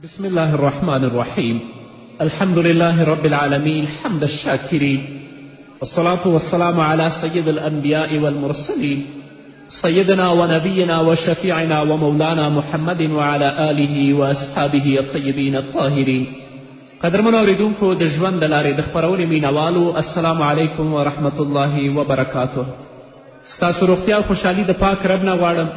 بسم الله الرحمن الرحيم. الحمد لله رب العالمين حمد الشاكرين، والصلاة والسلام على سيد الأنبياء والمرسلين سيدنا ونبينا وشفيعنا ومولانا محمد وعلى آله وأصحابه الطيبين الطاهرين. قدرمنو اوریدونکو د ژوند د لارې د خپرونې مینوالو، السلام علیکم ورحمة الله وبرکاته. ستاسو روغتیا او خوشحالي د پاک رب نه غواړم،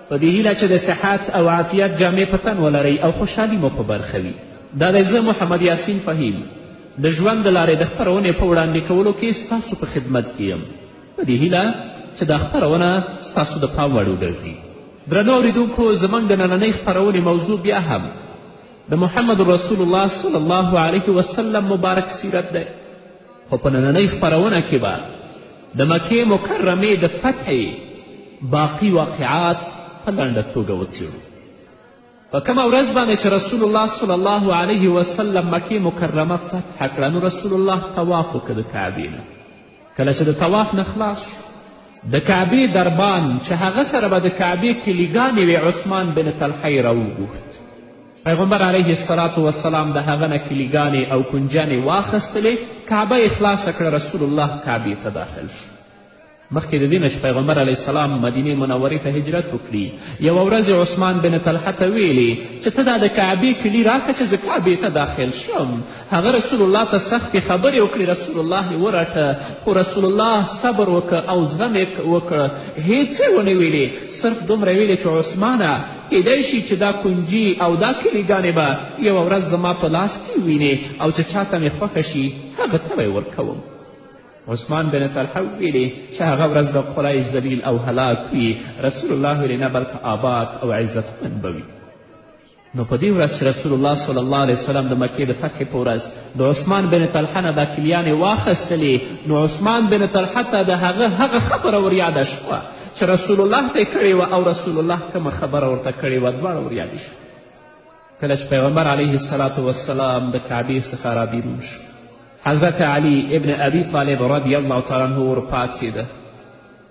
په دې هیله چې د صحت او عافیت جامې په تن ولرئ او خوشحالي مو په برخه وي. دا دی زه محمد یاسین فهیم د ژوند د لارې د خپرونې په وړاندې کولو کې ستاسو په خدمت کې یم، په دې هیله چې دا خپرونه ستاسو د پام وړ وګرځي. درنو اوریدونکو، زموږ د نننۍ خپرونې موضوع بیا هم د محمد رسول الله صلی الله علیه وسلم مبارک سیرت دی، خو په نننۍ خپرونه کې به د مکې مکرمې د فتحې باقي واقعات په لنډه توګه وڅیړو. په کومه ورځ باندې چې رسول الله صلی الله علیه وسلم مکې مکرمه فتح کړه، نو رسول الله طواف وکړه د کعبې نه. کله چې د طواف نه خلاص شو، د کعبې دربان چې هغه سره به د کعبې کلیګانې وې، عثمان بن طلحه یې راوغوښت. پیغمبر علیه الصلاة والسلام د هغه نه کلیګانې او کنجانې واخیستلې، کعبه یې خلاصه کړه، رسول الله کعبې ته داخل شو. مخکې د دې نه چې پیغمبر علیه السلام مدینې منورې ته هجرت وکړي، یوه ورځ عثمان بن طلحه ته ویلې چې ته دا د کعبې کلي راکړه چې زه کعبې ته داخل شم. هغه رسول الله ته سختې خبرې وکړې، رسول الله یې ورټه، خو رسول الله صبر وکړه او زغم یې وکړه، هیڅ یې ونه ویلې، صرف دومره ویلې چې عثمانه کیدای شي چې دا کنجي او دا کلیګانې به یوه ورځ زما په لاس کې وینې او چې چاته مې خوښه شي هغه ته به یې ورکوم. عثمان بن طلحه ویلې چې هغه ورځ به قریش ذلیل او هلاک وي. رسول الله ویلې نه، بلکه آباد او عزتمند به وي. نو په دې ورځ چې رسول الله صلی الله علیه وسلم د مکې د فتحې په ورځ د عثمان بن طلحه نه دا کلیانې واخیستلې، نو عثمان بن طلحه ته د هغه خبره وریاده شوه چې رسول الله ته یې کړې وه او رسول الله کومه خبره ورته کړې وه، دواړه وریادې شوه. کله چې پیغمبر علیه الصلاة والسلام د کعبې څخه رابیرون شو، حضرت علی ابن ابي طالب رضی الله تعالی عنه ورپاڅېده.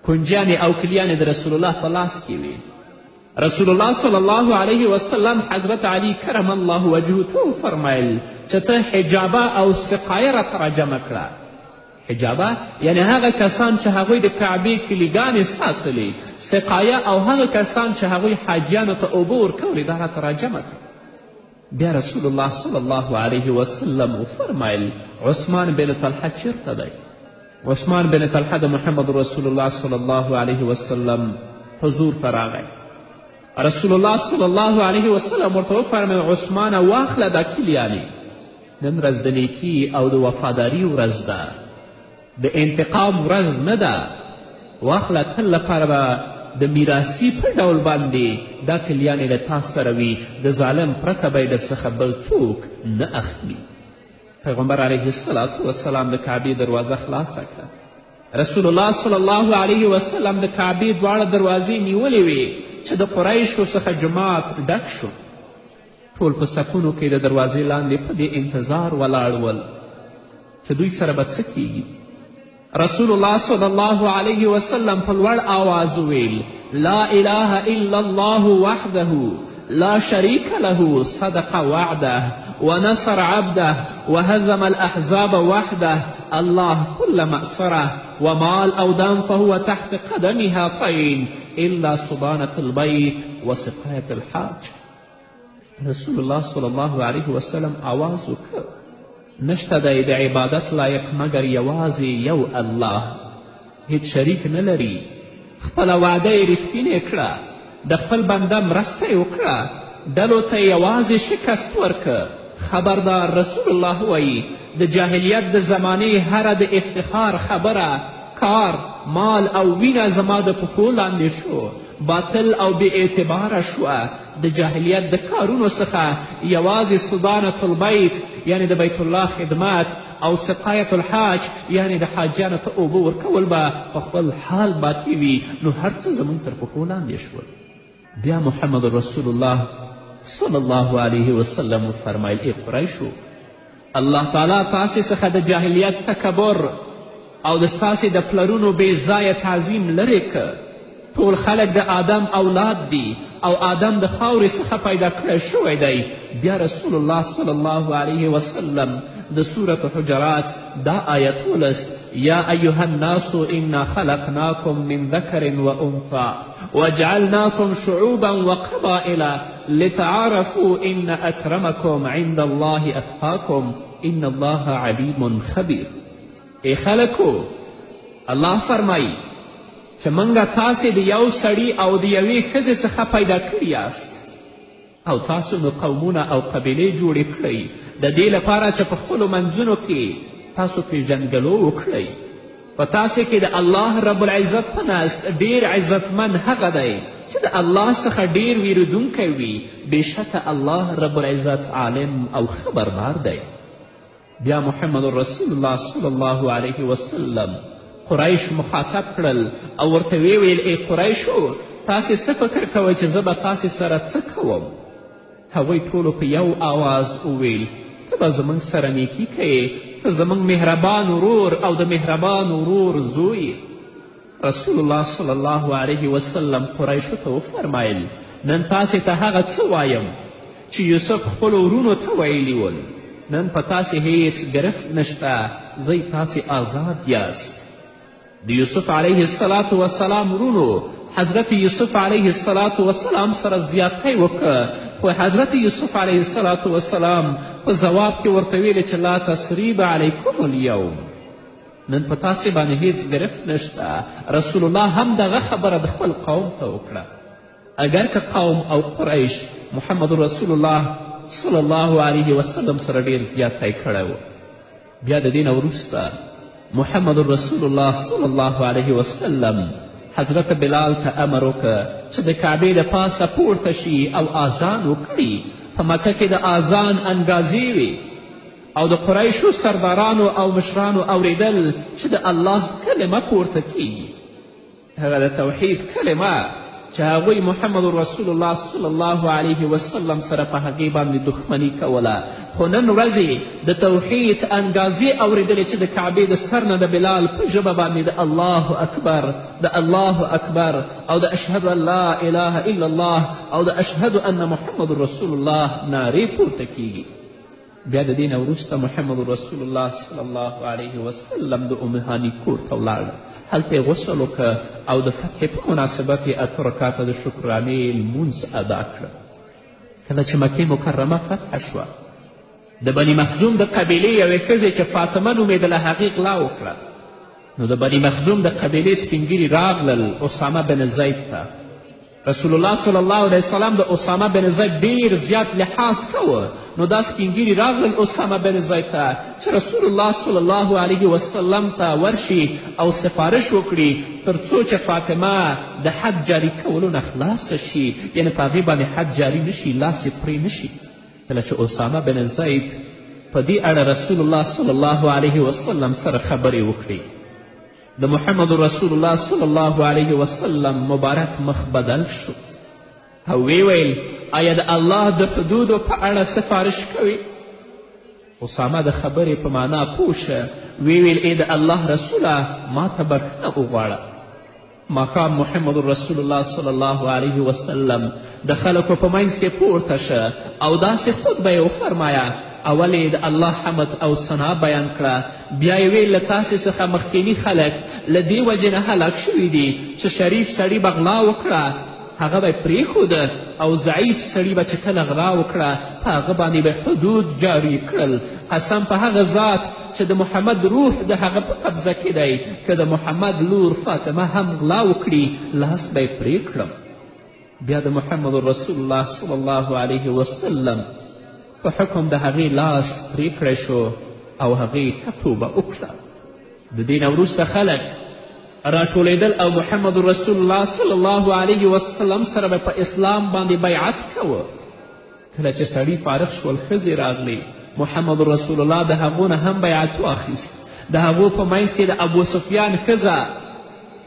کنجیانې او کلیانې د رسول الله په لاس کې وې. رسول الله صلی الله علیه وسلم حضرت علی کرم الله وجهه ته وفرمیل چې ته حجابه او سقایه راته راجمع کړه. حجابه یعنې هغه کسان چې هغوی د کعبې کلیګانې ساتلې، سقایه او هغه کسان چې هغوی حاجیانو ته اوبه ورکولې، دا راته راجمع کړه. بیا رسول الله صلی الله علیه وسلم وفرمیل عثمان بن طلحه چیرته دی؟ عثمان بن طلحه د محمد رسول الله صلی الله علیه وسلم حضور ته راغی. رسول الله صلی الله علیه وسلم ورته وفرمیل عثمانه واخله دا کلیانې، نن ورځ د نیکي او د وفاداري ورځ ده، د انتقام ورځ نه ده. واخله تل لپاره به د میراثي په ډول باندې دا کلیانې له تا سره وي، د ظالم پرته به یې درڅخه بل څوک نه اخلي. پیغمبر علیه الصلاة والسلام د کعبې دروازه خلاصه کړه. رسول الله صلی الله علیه وسلم د کعبې دواړه دروازې نیولې وې چې د قریشو څخه جماعت ډک شو. ټول په صفونو کې د دروازې لاندې په دې انتظار ولاړ ول چې دوی سره به څه کیږي. رسول الله صلی الله علیه وسلم په لوړ آواز وویل لا اله الا الله وحده لا شریک له صدق وعده ونصر عبده وهزم الاحزاب وحده الله كل مأسره ومال او دم فهو تحت قدم هاتين الا صبانة البيت وسقاية الحاج. رسول الله صلی الله علیه وسلم آواز وکړ نشته دی د عبادت لایق مګر یوازې یو الله، هیڅ شریک نه لري. خپله وعده یې رښتینې کړه، د خپل بنده مرسته یې وکړه، ډلو ته یوازې شکست ورکه. خبردار، رسول الله وایي د جاهلیت د زمانې هره د افتخار خبره، کار، مال او وینه زما د پښو لاندې شو، باطل او بې اعتباره شوه. د جاهلیت د کارونو څخه یوازې صدانة البیت یعنې د بیت الله خدمت او سقایة الحاج یعنې د حاجیانو ته اوبه ورکول به په خپل حال باقي وي. نو هر څه زموږ تر پښو لاندې شول. بیا محمد رسول الله صلی الله علیه وسلم وفرمیل ای قریشو، الله تعالی تاسې څخه د جاهلیت تکبر او د ستاسې د پلرونو بې ځایه تعظیم لرې که. ټول خلک د آدم اولاد دي او آدم د خاورې څخه پیدا کړی شوی دی. بیا رسول الله صلی الله علیه وسلم د سورة حجرات دا آیت ولست: یا ایها الناس انا خلقناکم من ذکر و انثی وجعلناکم شعوبا وقبائل لتعارفوا ان اکرمکم عند الله اتقاکم ان الله علیم خبیر. ای خلکو، الله فرمایي چې موږ تاسې د یو سړي او د یوې ښځې څخه پیدا کړي یاست او تاسو نو قومونه او قبیلې جوړې کړئ د دې لپاره چې په خپلو منځونو کې تاسو پیژنګلو وکړئ. په تاسې کې د الله رب العزت په نزد ډیر عزتمن هغه دی چې د الله څخه ډیر ویرودونکی وي. بېشکه الله رب العزت عالم او خبردار دی. بیا محمد رسول الله صلی الله علیه وسلم قریش مخاطب کړل او ورته ویې ویل: ای قریشو، تاسې څه فکر کوئ چې زه به تاسې سره څه کوم؟ هغوی ټولو په یو آواز وویل: ته به زموږ سره نیکي کوې، ته زموږ مهربان ورور او د مهربان ورور زوی. رسول الله صلی الله علیه وسلم قریشو ته وفرمیل: نن تاسې ته هغه څه وایم چې یوسف خپلو ورونو ته ویلي ول. نن په تاسې هیڅ ګرفت نشته، زی تاسې آزاد یاست. د یوسف علیه السلام ورونو حضرت یوسف علیه السلام سره زیاتی وکړه، خو حضرت یوسف علیه السلام په ځواب کې ورته ویلې چې لا تسریب علیکم اليوم، نن په تاسې باندې هیڅ ګرفت نشته. رسول الله هم دغه خبره د خپل قوم ته وکړه. اگر که قوم او قریش محمد رسول الله صلی الله علیه وسلم سره ډیر زیاتی کړی و. بیا د دې نه وروسته محمد رسول الله صلی الله علیه وسلم حضرت بلال ته امر وکړه چې د کعبې د پاسه پورته شي او آذان وکړي. په مکه کې د آذان انګازې وي او د قریشو سردارانو او مشرانو اوریدل چې د الله کلمه پورته کیږي، هغه د توحید کلمه چې هغوی محمد رسول الله صلی الله علیه وسلم سره په هغې باندې دښمني کوله. خو نن ورځې د توحید انګازې اورېدلې چې د کعبې د سر نه د بلال په ژبه باندې د الله اکبر، د الله اکبر او د اشهد ان لا اله الا الله او د اشهد ان محمد رسول الله نارې پورته کیږي. بیا د دې نه وروسته محمد رسول الله صلی الله علیه وسلم د ام هاني کور ته ولاړ. هلته یې غسل وکړه او د فتحې په مناسبت یې 8 رکعته د شکرانې لمونځ ادا کړه. کله چې مکې مکرمه فتحه شوه، د بني مخزوم د قبیلې یوې ښځې چې فاطمه نومېدله هغې غلا وکړه. نو د بني مخزوم د قبیلې سپین راغلل اسامه بن زید ته. رسول الله صلی الله علیه وسلم د اسامه بن زید ډیر زیات لحاظ کوه. نو دا سپین راغلل اسامه بن زید ته چې رسول الله صلی الله علیه وسلم ته ورشي او سفارش وکړي تر څو چې فاطمه د حد جاري کولو نه خلاصه شي، یعنې په هغې باندې حد جاري نشي، لاس یې پرې نشي. کله چې اسامه بن زید په دې اړه رسول الله صلی الله علیه وسلم سره خبرې وکړي، د محمد رسول الله صلی الله علیه وسلم مبارک مخ بدل شو او وی ویل: آیا د الله د حدودو په اړه سفارش کوي؟ اسامه د خبرې په معنا پوه شه، وی ویل: ای د الله رسوله، ما ته بښنه وغواړه. ماښام محمد رسول الله صلی الله علیه وسلم د خلکو په منځ کې پورته شه او داسې خطبه یې وفرمایه. اول یې د الله حمد او ثنا بیان کړه، بیا یې ویل: له تاسې څخه مخکیني خلک له دې وجې نه هلاک شوي دي چې شریف سړي به غلا وکړه هغه به یې پرېښوده او ضعیف سړي به چې کله غلا وکړه په هغه باندې به حدود جاري کړل. قسم په هغه ذات چې د محمد روح د هغه په قبضه کې دی، که د محمد لور فاطمه هم غلا وکړي لاس به یې پرې کړم. بیا د محمد رسول الله صلی الله علیه وسلم په حکم د هغې لاس پرې کړی شو او هغې ته توبه وکړه. د دې نه وروسته خلک راټولېدل او محمد رسول الله صلی الله علیه وسلم سره به په اسلام باندې بیعت کوه. کله چې سړي فارغ شول ښځې راغلې، محمد رسول الله د هغو نه هم بیعت واخیست. د هغو په منځ کې د ابو سفیان ښځه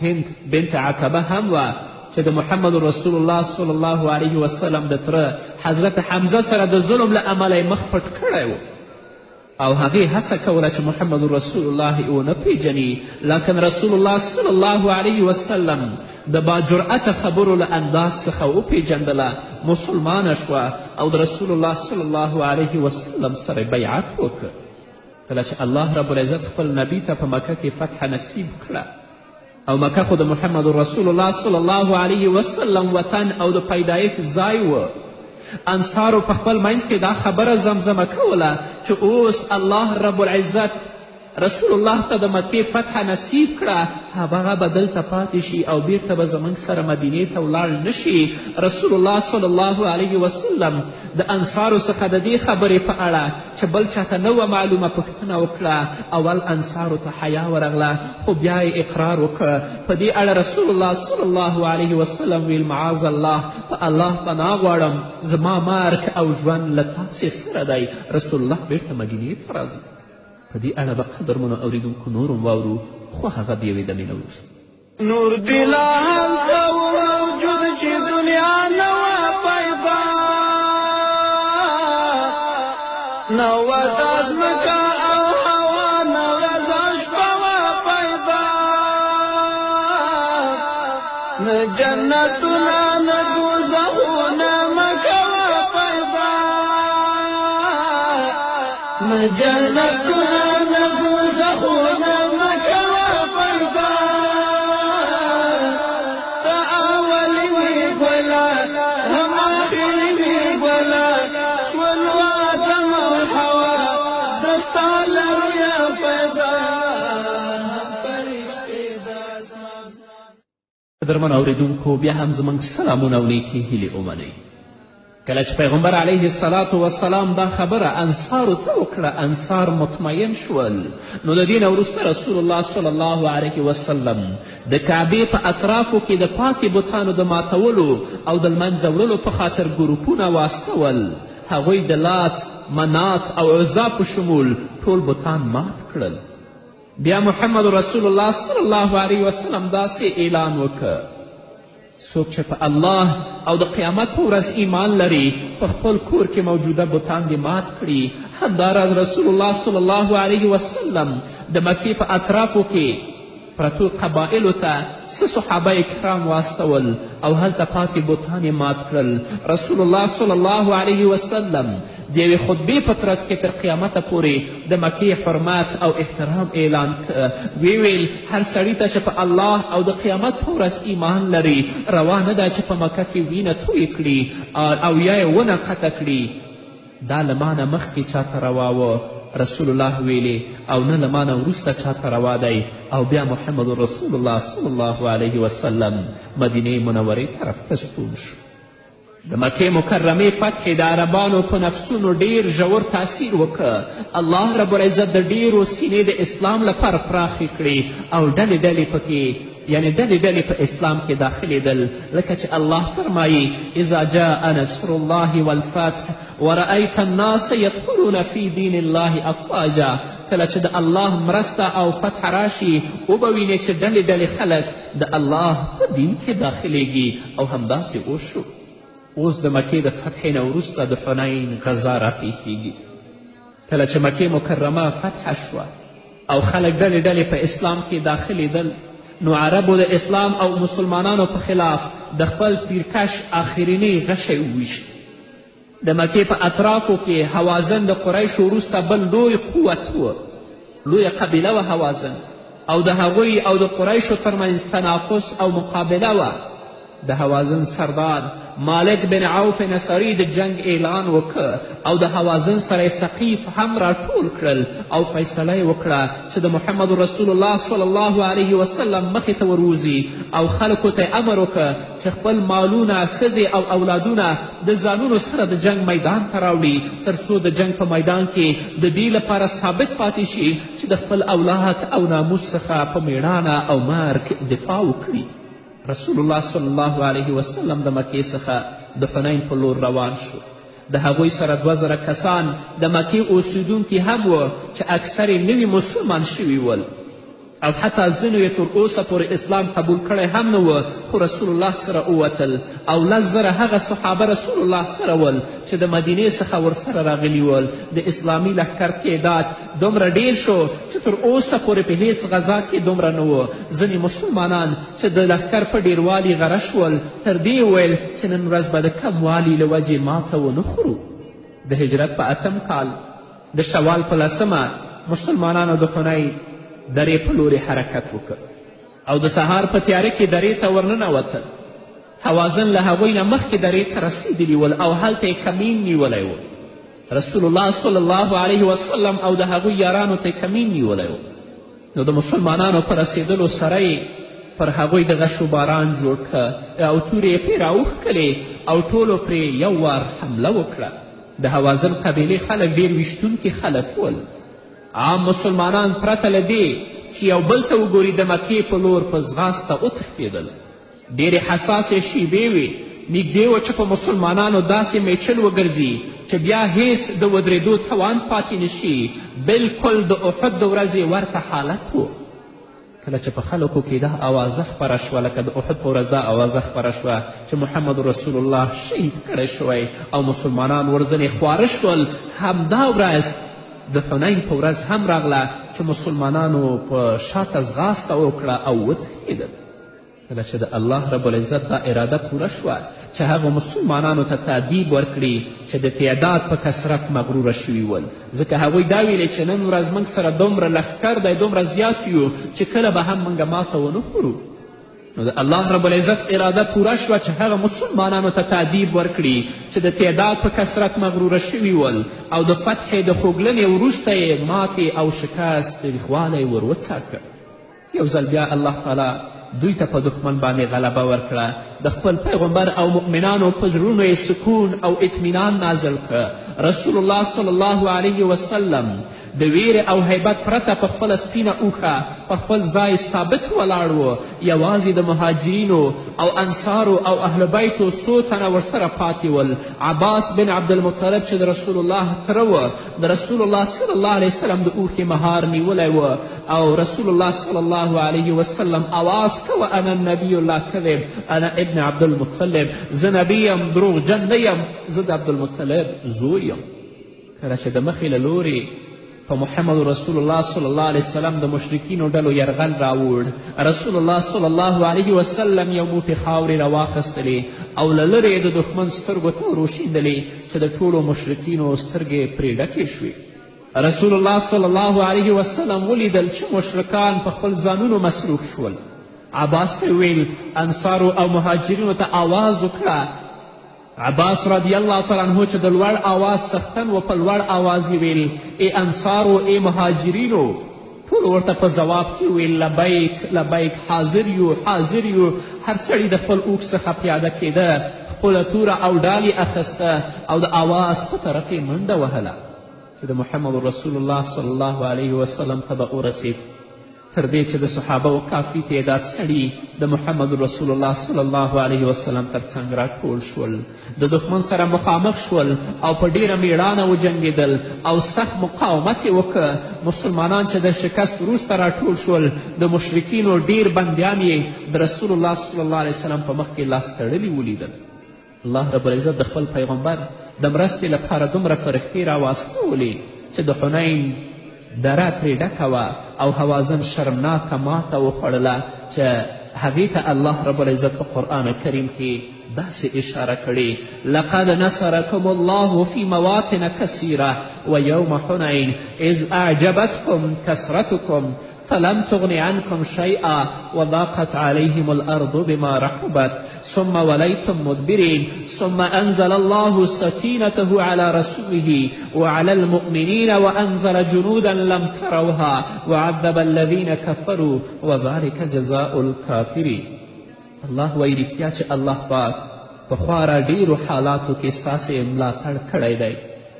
هند بنت عتبه هم وه چې د محمد رسول الله صلی الله علیه وسلم د تره حضرت حمزه سره د ظلم له امله یې مخ پټ کړی و. او هغې هڅه کوله چې محمد رسول الله ونه پیژني، لکن رسول الله صلی الله علیه وسلم د باجرأته خبرو له انداز څخه وپیژندله، مسلمانه شوه او د رسول الله صلی الله علیه وسلم سره بیعت وکړ. کله چې الله رب العزت خپل نبي ته په مکه کې فتح نصیب کړه او مکه خو د محمد رسول الله صلی الله علیه وسلم وطن او د پیدایښت ځای و، انصارو په خپل منځ کې دا خبره زمزمه کوله چې اوس الله رب العزت رسول الله ته د مکې فتح نصیب کړه، هغه به دلته پاتې شي او بیرته به زموږ سره مدینې ته ولاړ نشي. رسول الله صلی الله علیه وسلم د انصارو څخه د دې خبرې په اړه چې بل چاته نه وه معلومه پوښتنه وکړه. اول انصارو ته حیا ورغله، خو بیا یې اقرار وکړ. په دې اړه رسول الله صلی الله علیه وسلم ویل معاذ الله، په الله پناه غواړم زما مرګ او ژوند له تاسې سره دی. رسول الله بیرته مدینې ته راځي. په دې اړه به قدرمنو اورېدونکو نور هم واورو، خو هغه د یوې دمې نه وروسته. نور دې لا هلته موجود چې دنیا نه وه پیدا، نه وه دا ځمکه او هوا، نه ورځ شپه وه پیدا، نه جنتونه نه دوزخونه مکه وه پیدا، نه جنتونه نه دوزخونه مکه وه پیدا. ته اولی وی ګله هم آخري وی ګله، شول آدم او حوا د ستا له رویه پیدا، فرشتې د اسمان. قدرمنو اورېدونکو بیا هم زموږ سلامونه او نیکې هیلې ومنئ. کله چې پیغمبر علیه الصلاة والسلام دا خبره انصارو ته وکړه، انصار مطمئن شول. نو د دې نه وروسته رسول الله صلی الله علیه وسلم د کعبې په اطرافو کې د پاتې بتانو د ماتولو او د لمنځه وړلو په خاطر ګروپونه واستول. هغوی د لات، منات او عزا په شمول ټول بتان مات کړل. بیا محمد رسول الله صلی الله علیه وسلم داسې اعلان وکړ: څوک چې په الله او د قیامت په ورځ ایمان لري، په خپل کور کې موجوده بتان دې مات کړي. همداراز رسول الله صلی الله علیه وسلم د مکې په اطرافو کې پرتو قبایلو ته څه صحابه کرام واستول او هلته پاتې بتان یې مات کړل. رسول الله صلی الله علیه وسلم د یوې خطبې په ترڅ کې تر قیامته پورې د مکې حرمت او احترام اعلان ویې ویل هر سړي ته چې په الله او د قیامت په ورځ ایمان لري، روا نه ده چې په مکه کې وینه تویې کړي او یا یې ونه قطع کړي. دا له مانه مخکې چاته روا و رسول الله ویلې، او نه له مانه وروسته چاته روا دی. او بیا محمد رسول الله صلی الله علیه وسلم مدینې منورې طرف ته ستون شو. د مکې مکرمې فتح د عربانو په نفسونو ډیر ژور تاثیر وکړ. الله رب العزت د ډیرو سینې د اسلام لپاره پراخې کړې او ډلې ډلې پکې ډلې ډلې په اسلام کې داخلېدل، لکه چې الله فرمایي: اذا جاء نصر الله والفتح ورأیت الناس یدخلون فی دین الله افواجا. کله چې د الله مرسته او فتح راشي، وبه وینې چې ډلې ډلې خلک د الله په دین کې داخلیږي. او همداسې وشو. اوس د مکې د فتح نه وروسته د حنین غزا راپېښیږي. کله چې مکې مکرمه فتح شوه او خلک ډلې ډلې په اسلام کې داخلېدل، نو عربو د اسلام او مسلمانانو په خلاف د خپل تیرکش آخرینی غشی وویشت. د مکې په اطرافو کې هوازن د قریشو وروسته بل لوی قوت و، لویه قبیله وه هوازن، او د هغوی او د قریشو ترمنځ تنافس او مقابله وه. د هوازن سردار مالک بن عوف نصري د جنگ اعلان وکړ او د هوازن سره ثقیف هم راټول کړل او فیصله یې وکړه چې د محمد رسول الله صلی الله علیه وسلم مخې ته وروځي او خلکو ته امر وکړه چې خپل مالونه، ښځې او اولادونه د ځانونو سره د جنگ میدان ته راوړي، تر څو د جنگ په میدان کې د دې لپاره ثابت پاتې شي چې د خپل اولاد او ناموس څخه په میړانه او مرګ دفاع وکړي. رسول الله صلی الله علیه وسلم د مکې څخه د حنین په لور روان شو. د هغوی سره 2000 کسان د مکې اوسیدونکي هم وو چې اکثر یې نوي مسلمان شوي ول. او حتی ځینو یې تر اوسه پورې اسلام قبول کړی هم نه و، خو رسول الله سره ووتل او 10,000 هغه صحابه رسول الله سره ول چې د مدینې څخه ورسره راغلي ول. د اسلامي لښکر تعداد دومره ډیر شو چې تر اوسه پورې په هیڅ غذا کې دومره نه و. ځینې مسلمانان چې د لښکر په ډیروالي غره شول تر دې وویل چې نن ورځ به د کموالي له وجې ماته ونه خورو. د هجرت په 8م کال د شوال په 10مه مسلمانانو د حنین درې په لورې حرکت وکړ او د سهار په تیاره کې درې ته ورننوتل. حوازن له هغوی نه مخکې درې ته رسیدلي ول او هلته یې کمین نیولی و. رسول الله صلی الله علیه وسلم او د هغوی یارانو ته یې کمین نیولی و. نو د مسلمانانو په رسېدلو سره یې پر هغوی د غشو باران جوړ که او تورې یې پرې راوښکلې او ټولو پرې یو وار حمله وکړه. د حوازن قبیلې خلک ډېر ویشتونکي خلک ول. عام مسلمانان پرته له دې چې یو بل ته وګوري د مکې په لور په ځغاسته وتښتېدل. ډېرې حساسې شیبې وې. نږدې و چې په مسلمانانو داسې میچل وګرځي چې بیا هیڅ د ودرېدو توان پاتې نشي. بلکل د احد د ورځې ورته حالت و. کله چې په خلکو کې دا اوازه خپره شوه، لکه د احد په ورځ دا اوازه خپره شوه چې محمد رسول الله شهید کړی شوی او مسلمانان ورځنې خواره شول، همدا ورځ د حنین په ورځ هم راغله چې مسلمانانو په شاته ځغاسته وکړه او وتښتېدل. کله چې د الله رب العزت دا اراده پوره شوه چې هغو مسلمانانو ته تأدیب ورکړي چې د تعداد په کثرت مغروره شوي ول، ځکه هغوی دا ویلې چې نن ورځ موږ سره دومره لښکر دی، دومره زیات یو چې کله به هم موږ ماته ونه خورو. نو د الله رب العزت اراده پوره شوه چې هغه مسلمانانو ته تأدیب ورکړي چې د تعداد په کثرت مغروره شوي ول او د فتحې د خوږلنې وروسته یې ماتې او شکست تریخوالی ور وڅاکه. یو ځل بیا الله تعالی دوی ته په دښمن باندې غلبه ورکړه. د خپل پیغمبر او مؤمنانو په زړونو یې سکون او اطمینان نازل کړه. رسول الله صلی الله علیه وسلم د ویرې او هیبت پرته په خپله سپینه اوښه په خپل ځای ثابت ولاړ و. یوازې د مهاجرینو او انصارو او اهل بیتو څو تنه ورسره پاتې ول. عباس بن عبدالمطلب چې د رسول الله تره و، د رسول الله صلی الله علیه وسلم د اوښې مهار نیولی و او رسول الله صلی الله علیه وسلم آواز کوه انا النبی لا کذب انا ابن عبدالمطلب، زه نبی یم، دروغجن نه یم، زه د عبدالمطلب زوی یم. کله چې د مخې له لورې په محمد رسول الله صلی الله علیه وسلم د مشرکینو ډلو یرغل راوړ، رسول الله صلی الله علیه وسلم یو موټې خاورې راواخیستلې او له لرې د دښمن سترګو ته وروشیندلې چې د ټولو مشرکینو سترګې پرې ډکې شوې. رسول الله صلی الله علیه وسلم ولیدل چې مشرکان په خپل ځانونو مصروف شول. عباس ته ویل انصارو او مهاجرینو ته آواز وکړه. عباس رضی الله تعالی عنه چې د لوړ آواز څښتن و، په لوړ آواز یې ویل ای انصارو ای مهاجرینو. ټولو ورته په ځواب کې ویل لبیک لبیک، حاضر یو حاضر یو. هر سړي د خپل اوږ څخه پیاده کېده، خپله توره او ډال یې اخیسته او د آواز په طرف یې منډه وهله چې د محمد رسول الله صلی الله علیه وسلم ته به ورسید. تر دې چې د صحابه و کافي تعداد سړي د محمد رسول الله صلی الله علیه وسلم تر څنګ راټول شول، د دښمن سره مخامخ شول او په ډیره میړانه وجنګېدل او سخت مقاومت یې وکړه. مسلمانان چې د شکست وروسته راټول شول، د مشرکینو ډیر بندیان یې د رسول الله صلی الله علیه وسلم په مخ کې لاس تړلي ولیدل. الله رب العزت د خپل پیغمبر د مرستې لپاره دومره فرښتې راواستولې چې د حنین دره ترې ډکه وه او حوازن شرمناکه ماته وخوړله چې هغې ته الله رب العزت په قرآن کریم کې داسې اشاره کړې لقد نصرکم الله فی مواطن کثیره ویوم حنین اذ اعجبتکم کثرتکم فلم تغن عنكم شيئا وضاقت عليهم الأرض بما رحبت ثم وليتم مدبرين ثم أنزل الله سكينته على رسوله وعلى المؤمنين وأنزل جنودا لم تروها وعذب الذين كفروا وذلك جزاء الكافرين. الله وایي رښتیا چې الله پاک پخوا را ډیرو حالاتو کې ستاسې ملاتړ کړی دی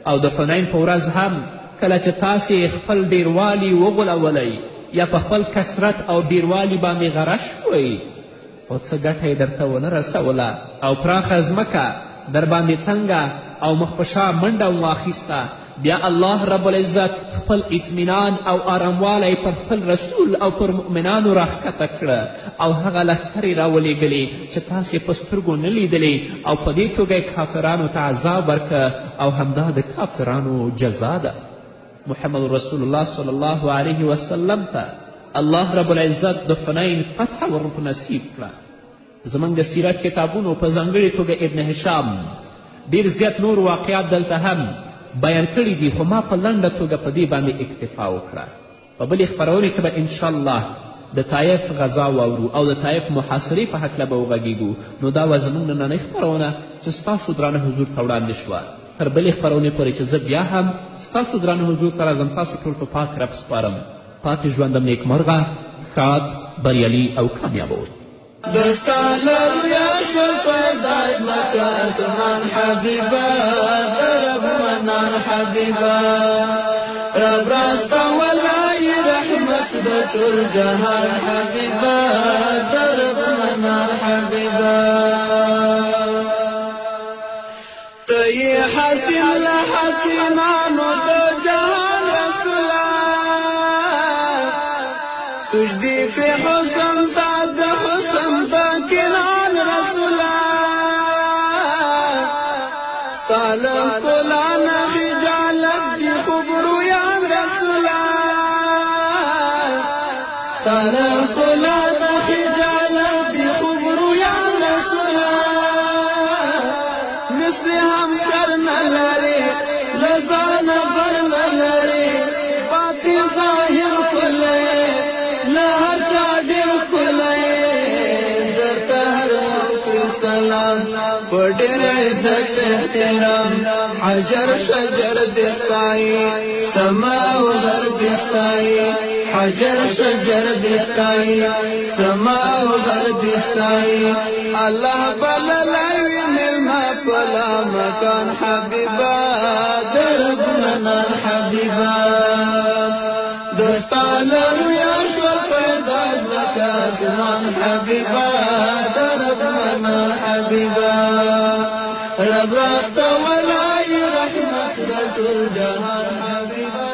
او د حنین په ورځ هم کله چې تاسې خپل ډیروالي وغولولی یا په خپل کثرت او ډیروالي باندې غره شوئ خو څه ګټه یې درته ونه رسوله او پراخه ځمکه در باندې تنګه او مخ په شا منډه واخیسته بیا الله رب العزت خپل اطمینان او آراموالی پر خپل رسول او پر مؤمنانو راښکته کړه او هغه لښکرې راولېږلې چې تاسې په سترګو نه لیدلې او په دې توګه یې کافرانو ته عذاب ورکه او همدا د کافرانو جزا ده. محمد رسول الله صلی الله علیه وسلم ته الله رب العزت د حنین فتح ورته نصیب کړه. زموږ د سیرت کتابونو په ځانګړې توګه ابن هشام ډېر زیات نور واقعات دلته هم بیان کړي دي، خو ما په لنډه توګه په دې باندې اکتفا وکړه. په بلې خپرونې کې به انشاءالله د طایف غذا واورو او د طایف محاصرې په هکله به وغږیږو. نو دا وه زموږ نننۍ خپرونه چې ستاسو درانه حضور ته وړاندې شوه. تر بلې خپرونې پورې چې زه بیا هم ستاسو درانه حضور ته راځم، تاسو ټول په پاک رب سپارم. پاتې ژوندم نیکمرغه، ښاد، بریالي او کامیاب اوسئ. دستا لرویا شول پیدا ځمکه اسمان حبیبه د رب منان حبیبه رب راسته ولای رحمت د ټول جهان حبیبه د رب منان حبیبه ته یې حسین له حسینانو د جهان رسوله سجدي په حسن د حسن د کنان رسوله ستا له ښکلا نه خجالت دي خبرویان رسوله ستا له ښکلا نه خجالت دي خبرویان رسوله مثل هم سر نه لري له ځانه بر نه لري باطن ظاهر ښکلی له هر چا ډېر ښکلی درته هر څوک سلام په ډېر عزت احترام حجر شجر دې ستایي سما او زر دې ستایي حجر شجر دې ستایي سما او زر دې ستایي الله بللی وي مېلمه په لا مکان حبیبه د رب منان حبیبه دستا لرویا شول پیدا ځمکه اسمان حبیبه د رب منان حبیبه رب راسته ولای رحمت د ټول جهان حبیبه